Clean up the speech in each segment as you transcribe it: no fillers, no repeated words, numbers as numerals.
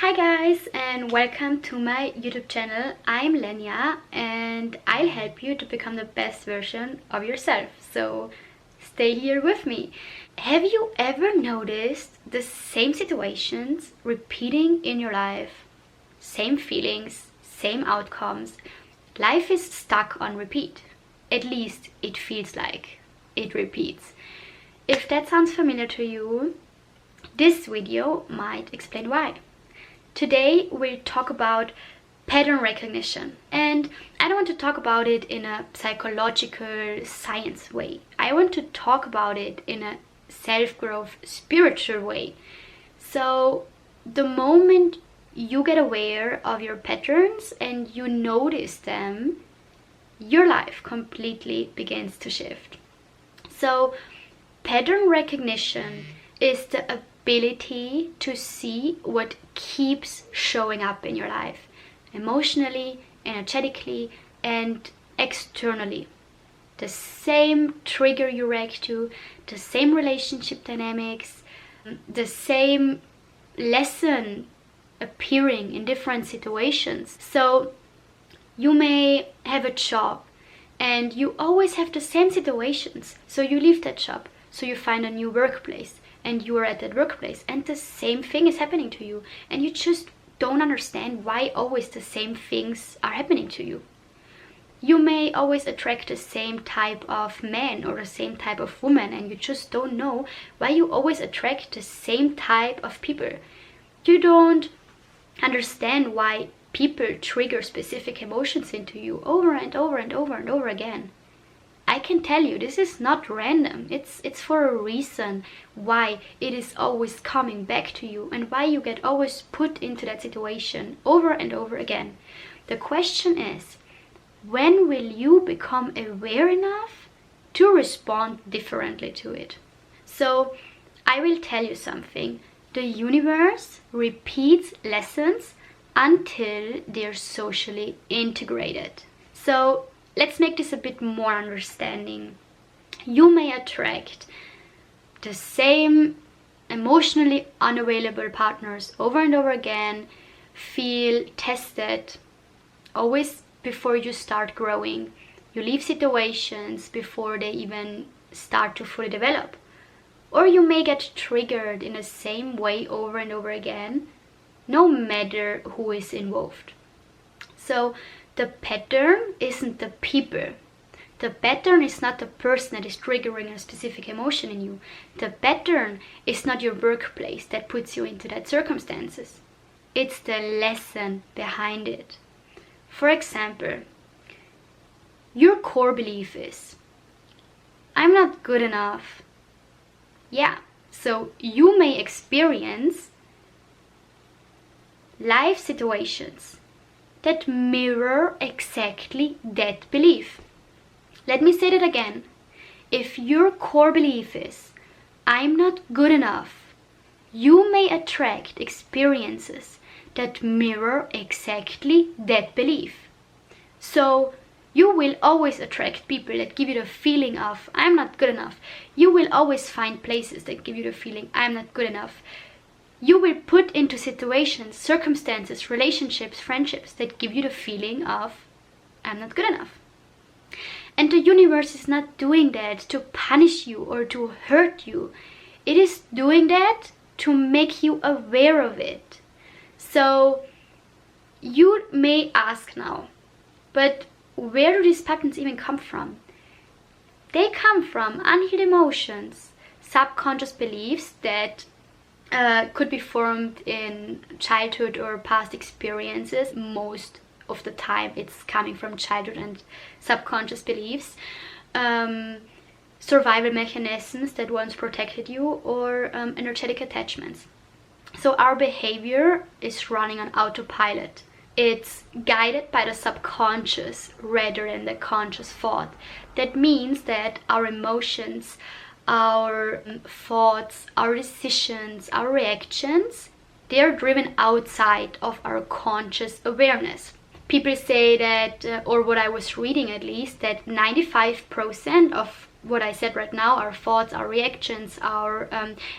Hi guys, and welcome to my YouTube channel. I'm Lenya and I'll help you to become the best version of yourself. So stay here with me. Have you ever noticed the same situations repeating in your life? Same feelings, same outcomes. Life is stuck on repeat. At least it feels like it repeats. If that sounds familiar to you, this video might explain why. Today we'll talk about pattern recognition, and I don't want to talk about it in a psychological science way. I want to talk about it in a self-growth spiritual way. So the moment you get aware of your patterns and you notice them, your life completely begins to shift. So pattern recognition is the ability to see what keeps showing up in your life, emotionally, energetically, and externally. The same trigger you react to, the same relationship dynamics, the same lesson appearing in different situations. So you may have a job and you always have the same situations. So you leave that job, so you find a new workplace, and you are at that workplace and the same thing is happening to you, and you just don't understand why always the same things are happening to you. You may always attract the same type of man or the same type of woman, and you just don't know why you always attract the same type of people. You don't understand why people trigger specific emotions into you over and over and over and over again. I can tell you, this is not random. It's for a reason why it is always coming back to you and why you get always put into that situation over and over again. The question is, when will you become aware enough to respond differently to it? So I will tell you something. The universe repeats lessons until they're socially integrated. So let's make this a bit more understanding. You may attract the same emotionally unavailable partners over and over again, feel tested always before you start growing. You leave situations before they even start to fully develop. Or you may get triggered in the same way over and over again, no matter who is involved. So the pattern isn't the people. The pattern is not the person that is triggering a specific emotion in you. The pattern is not your workplace that puts you into that circumstances. It's the lesson behind it. For example, your core belief is, I'm not good enough. Yeah, so you may experience life situations that mirror exactly that belief. Let me say that again. If your core belief is, I'm not good enough, you may attract experiences that mirror exactly that belief. So you will always attract people that give you the feeling of, I'm not good enough. You will always find places that give you the feeling, I'm not good enough. You will put into situations, circumstances, relationships, friendships that give you the feeling of, I'm not good enough. And the universe is not doing that to punish you or to hurt you. It is doing that to make you aware of it. So you may ask now, but where do these patterns even come from? They come from unhealed emotions, subconscious beliefs that could be formed in childhood or past experiences. Most of the time it's coming from childhood and subconscious beliefs, survival mechanisms that once protected you, or energetic attachments. So our behavior is running on autopilot. It's guided by the subconscious rather than the conscious thought. That means that our emotions, our thoughts, our decisions, our reactions, they are driven outside of our conscious awareness. People say that, or what I was reading at least, that 95% of what I said right now, our thoughts, our reactions, our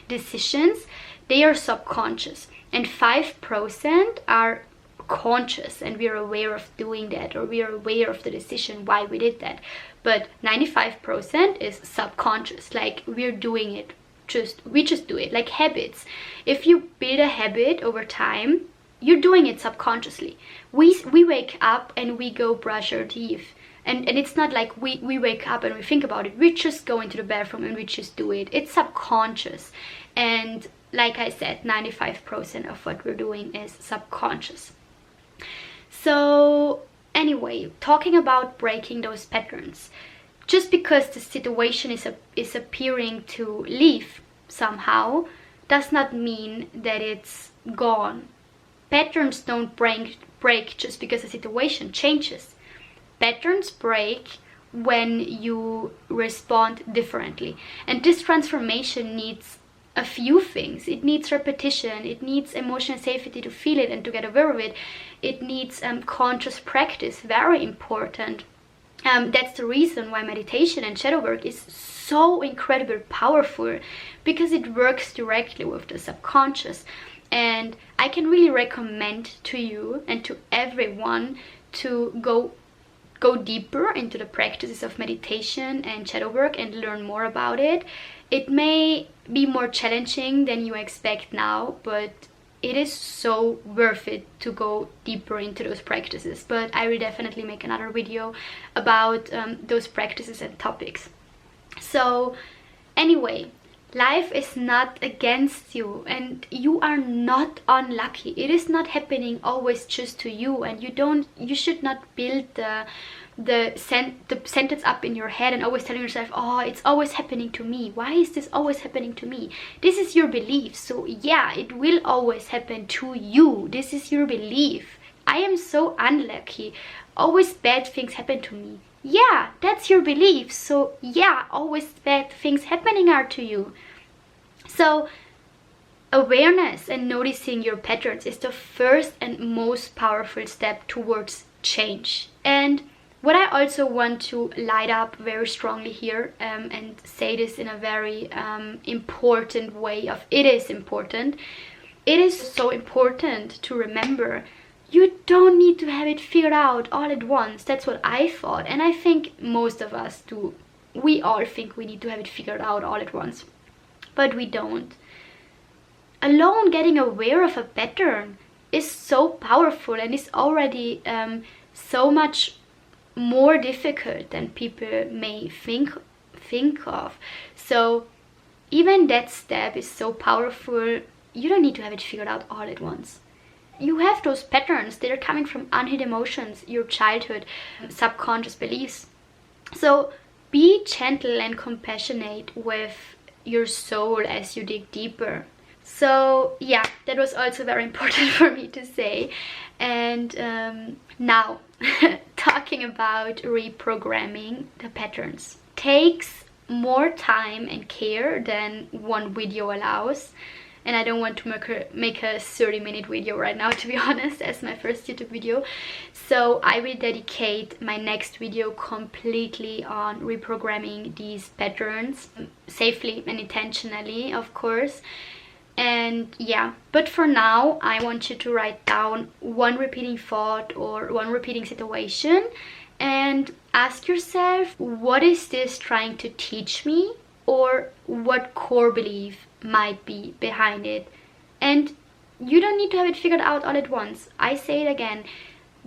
decisions, they are subconscious. and 5% are conscious, and we are aware of doing that, or we are aware of the decision why we did that. But 95% is subconscious, like we're doing it, we just do it, like habits. If you build a habit over time, you're doing it subconsciously. We wake up and we go brush our teeth, and it's not like we wake up and we think about it. We just go into the bathroom and we just do it. It's subconscious. And like I said, 95% of what we're doing is subconscious. So anyway, talking about breaking those patterns, just because the situation is appearing to leave somehow does not mean that it's gone. Patterns don't break just because the situation changes. Patterns break when you respond differently. And this transformation needs a few things. It needs repetition, it needs emotional safety to feel it and to get aware of it. It needs conscious practice, very important. That's the reason why meditation and shadow work is so incredibly powerful, because it works directly with the subconscious. And I can really recommend to you and to everyone to go deeper into the practices of meditation and shadow work and learn more about it. It may be more challenging than you expect now, but it is so worth it to go deeper into those practices. But I will definitely make another video about those practices and topics. So anyway, life is not against you, and you are not unlucky. It is not happening always just to you, and you should not build the sentence up in your head and always telling yourself, oh, it's always happening to me. Why is this always happening to me? This is your belief. So yeah, it will always happen to you. This is your belief. I am so unlucky. Always bad things happen to me. Yeah, that's your belief. So yeah, always bad things happening are to you. So awareness and noticing your patterns is the first and most powerful step towards change. And what I also want to light up very strongly here, and say this in a very important way of it is important. It is so important to remember you don't need to have it figured out all at once. That's what I thought, and I think most of us do. We all think we need to have it figured out all at once, but we don't. Alone getting aware of a pattern is so powerful, and is already so much more difficult than people may think of. So even that step is so powerful. You don't need to have it figured out all at once. You have those patterns that are coming from unhid emotions, your childhood, subconscious beliefs. So be gentle and compassionate with your soul as you dig deeper. So yeah, that was also very important for me to say. And now talking about reprogramming the patterns takes more time and care than one video allows. And I don't want to make a 30-minute video right now, to be honest, as my first YouTube video. So I will dedicate my next video completely on reprogramming these patterns, safely and intentionally, of course. And yeah, but for now I want you to write down one repeating thought or one repeating situation and ask yourself, what is this trying to teach me, or what core belief might be behind it. And you don't need to have it figured out all at once. I say it again,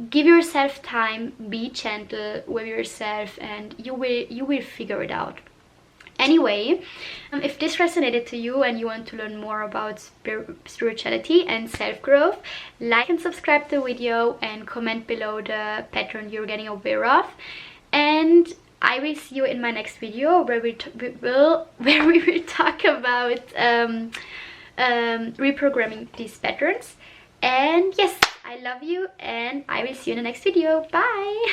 give yourself time, be gentle with yourself, and you will figure it out. Anyway, if this resonated to you and you want to learn more about spirituality and self-growth, like and subscribe to the video and comment below the pattern you're getting aware of. And I will see you in my next video where we will talk about reprogramming these patterns. And yes, I love you, and I will see you in the next video. Bye!